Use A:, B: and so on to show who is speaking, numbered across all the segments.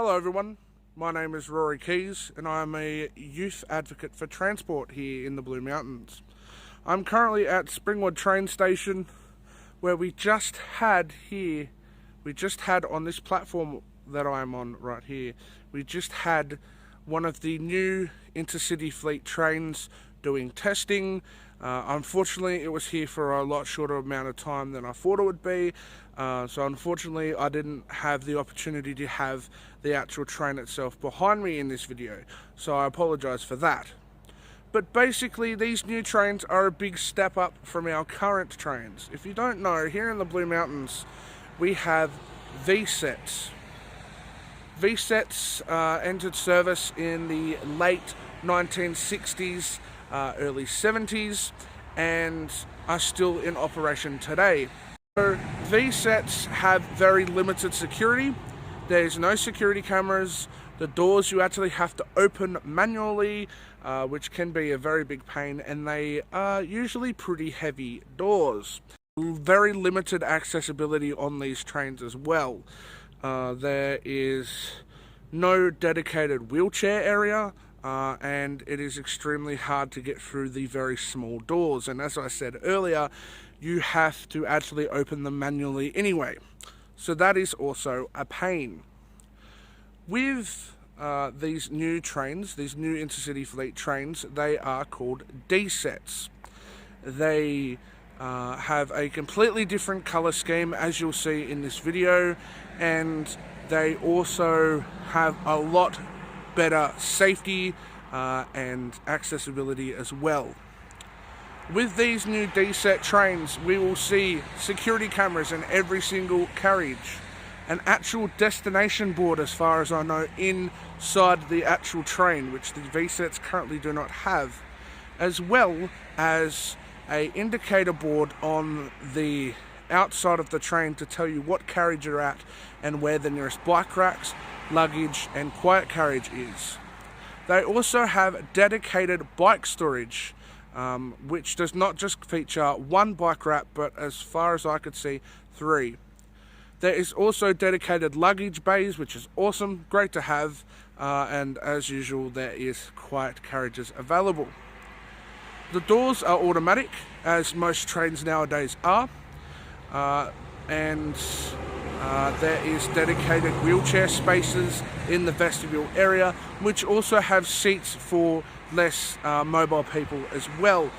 A: Hello everyone, my name is Rory Keys and I'm a youth advocate for transport here in the Blue Mountains. I'm currently at Springwood train station where we just had on this platform that I'm on right here, we just had one of the new intercity fleet trains doing testing. Unfortunately, it was here for a lot shorter amount of time than I thought it would be. So unfortunately, I didn't have the opportunity to have the actual train itself behind me in this video. So I apologize for that. But basically, these new trains are a big step up from our current trains. If you don't know, here in the Blue Mountains, we have V-sets. V-sets entered service in the late 1960s, early 70s, and are still in operation today. So V-sets have very limited security. There's no security cameras. The doors you actually have to open manually, which can be a very big pain, and they are usually pretty heavy doors. Very limited accessibility on these trains as well. There is no dedicated wheelchair area, and it is extremely hard to get through the very small doors. And as I said earlier, you have to actually open them manually anyway. So that is also a pain. With these new trains, these new intercity fleet trains, they are called D-sets. They have a completely different colour scheme, as you'll see in this video, and they also have a lot better safety and accessibility as well. With these new D-set trains, we will see security cameras in every single carriage, an actual destination board, as far as I know, inside the actual train, which the V-sets currently do not have, as well as an indicator board on the outside of the train to tell you what carriage you're at and where the nearest bike racks, luggage and quiet carriage is. They also have dedicated bike storage, which does not just feature one bike rack, but as far as I could see, 3. There is also dedicated luggage bays, which is awesome, great to have, and as usual there is quiet carriages available. The doors are automatic, as most trains nowadays are, and there is dedicated wheelchair spaces in the vestibule area, which also have seats for less mobile people as well.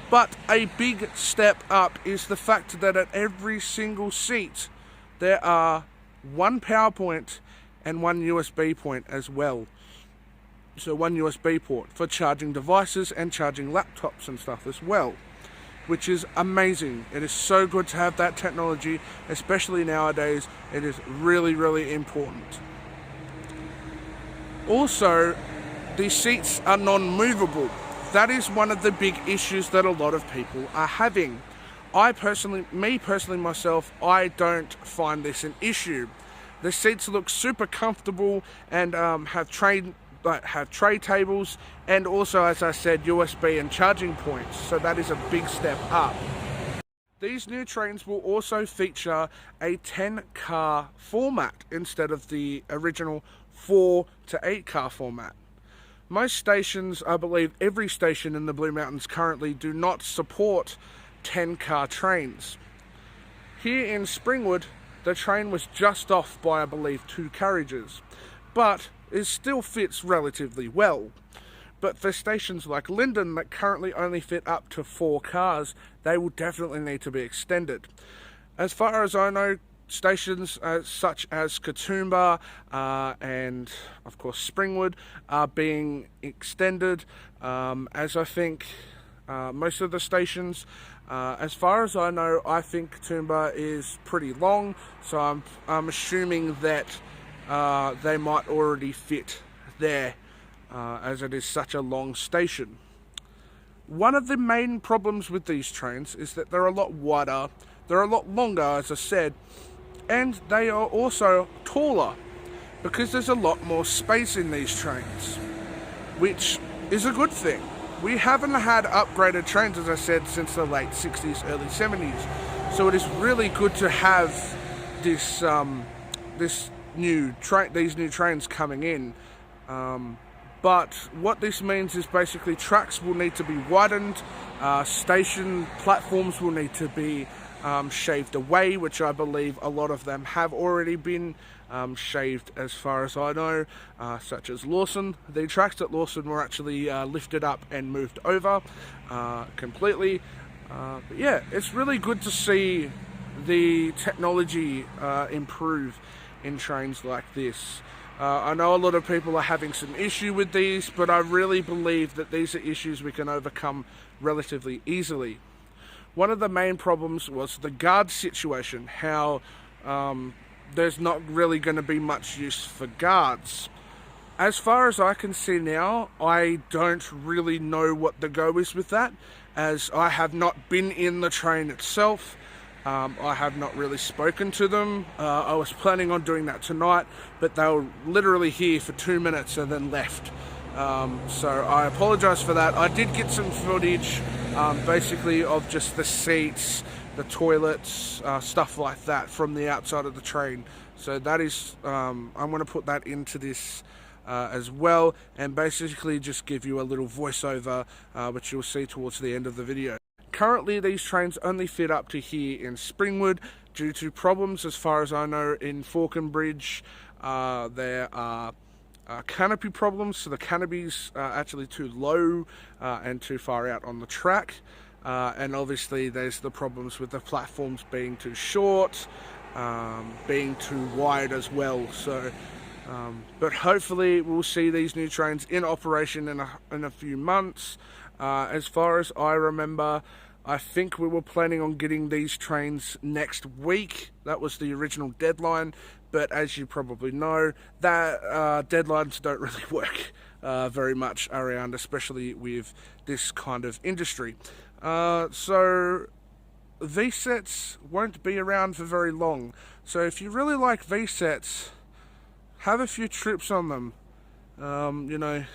A: But a big step up is the fact that at every single seat there are one power point and one USB point as well. So one USB port for charging devices and charging laptops and stuff as well, which is amazing. It is so good to have that technology, especially nowadays. It is really, really important. Also, the seats are non-movable. That is one of the big issues that a lot of people are having. I don't find this an issue. The seats look super comfortable and have tray tables, and also, as I said, USB and charging points, so that is a big step up. These new trains will also feature a 10-car format instead of the original 4 to 8 car format. Most stations, I believe every station in the Blue Mountains currently, do not support 10-car trains. Here in Springwood, the train was just off by, I believe, 2 carriages, but it still fits relatively well. But for stations like Lyndon that currently only fit up to 4 cars, they will definitely need to be extended. As far as I know, stations such as Katoomba and of course Springwood are being extended, as I think most of the stations. As far as I know, I think Katoomba is pretty long, so I'm assuming that they might already fit there, as it is such a long station. One of the main problems with these trains is that they're a lot wider, they're a lot longer, as I said, and they are also taller, because there's a lot more space in these trains, which is a good thing. We haven't had upgraded trains, as I said, since the late 60s, early 70s, so it is really good to have this these new trains coming in. But what this means is basically tracks will need to be widened, station platforms will need to be shaved away, which I believe a lot of them have already been shaved as far as I know, such as Lawson. The tracks at Lawson were actually lifted up and moved over completely. But yeah, it's really good to see the technology improve in trains like this. I know a lot of people are having some issue with these, but I really believe that these are issues we can overcome relatively easily. One of the main problems was the guard situation, how there's not really going to be much use for guards. As far as I can see now, I don't really know what the go is with that, as I have not been in the train itself. I have not really spoken to them. I was planning on doing that tonight, but they were literally here for 2 minutes and then left. So I apologize for that. I did get some footage basically of just the seats, the toilets, stuff like that from the outside of the train. So that is, I'm going to put that into this as well, and basically just give you a little voiceover, which you'll see towards the end of the video. Currently, these trains only fit up to here in Springwood due to problems, as far as I know, in Falconbridge. There are canopy problems, so the canopies are actually too low and too far out on the track. And obviously, there's the problems with the platforms being too short, being too wide as well. So, but hopefully, we'll see these new trains in operation in a few months. As far as I remember, I think we were planning on getting these trains next week. That was the original deadline, but as you probably know, that deadlines don't really work very much around, especially with this kind of industry. So V-sets won't be around for very long. So if you really like V-sets, have a few trips on them. You know,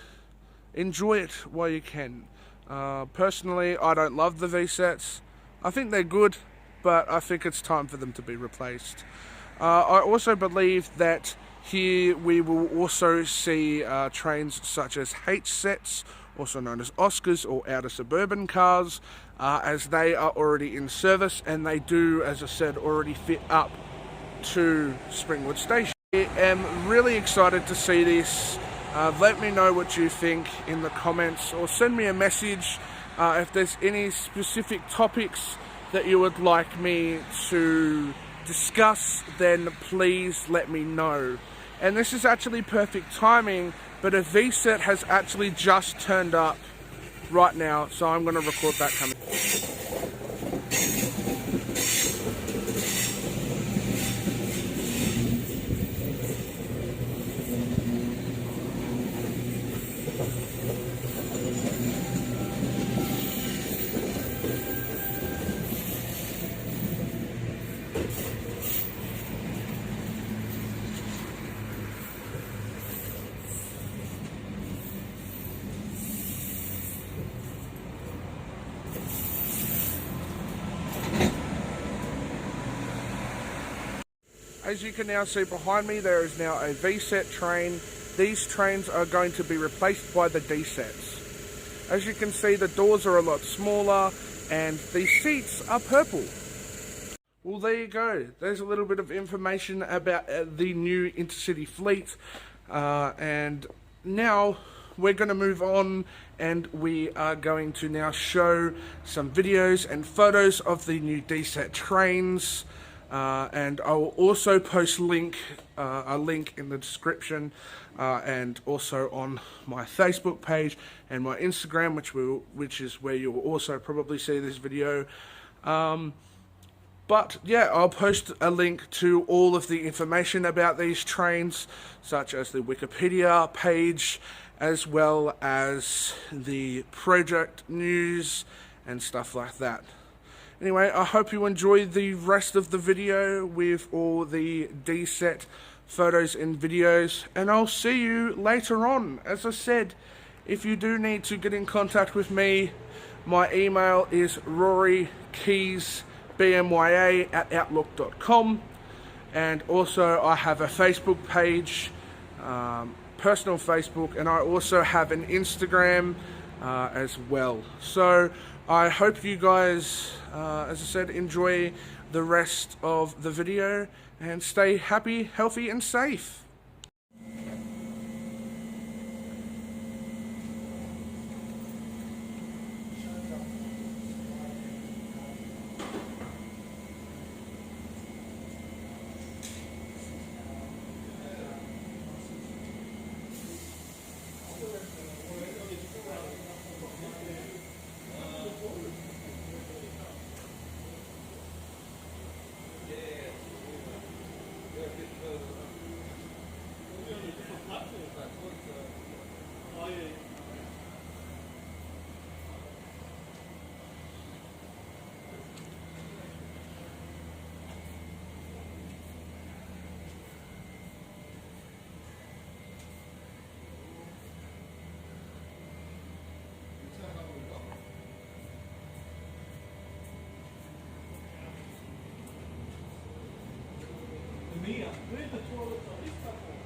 A: enjoy it while you can. Personally, I don't love the V-sets. I think they're good, but I think it's time for them to be replaced. I also believe that here we will also see trains such as H-sets, also known as Oscars or outer suburban cars, as they are already in service, and they do, as I said, already fit up to Springwood Station. I am really excited to see this. Let me know what you think in the comments, or send me a message if there's any specific topics that you would like me to discuss, then please let me know. And this is actually perfect timing, but a V-set has actually just turned up right now, so I'm going to record that coming. As you can now see behind me, there is now a V-set train. These trains are going to be replaced by the D-sets. As you can see, the doors are a lot smaller and the seats are purple. Well, there you go. There's a little bit of information about the new intercity fleet. And now we're going to move on, and we are going to now show some videos and photos of the new D-set trains. And I will also post a link in the description, and also on my Facebook page and my Instagram, which is where you will also probably see this video. But yeah, I'll post a link to all of the information about these trains, such as the Wikipedia page, as well as the project news and stuff like that. Anyway, I hope you enjoyed the rest of the video with all the D-set photos and videos, and I'll see you later on. As I said, if you do need to get in contact with me, my email is rorykeysbmya@outlook.com, and also I have a Facebook page, personal Facebook, and I also have an Instagram as well. So I hope you guys, as I said, enjoy the rest of the video and stay happy, healthy and safe.
B: Mia, where's the toilet on this platform?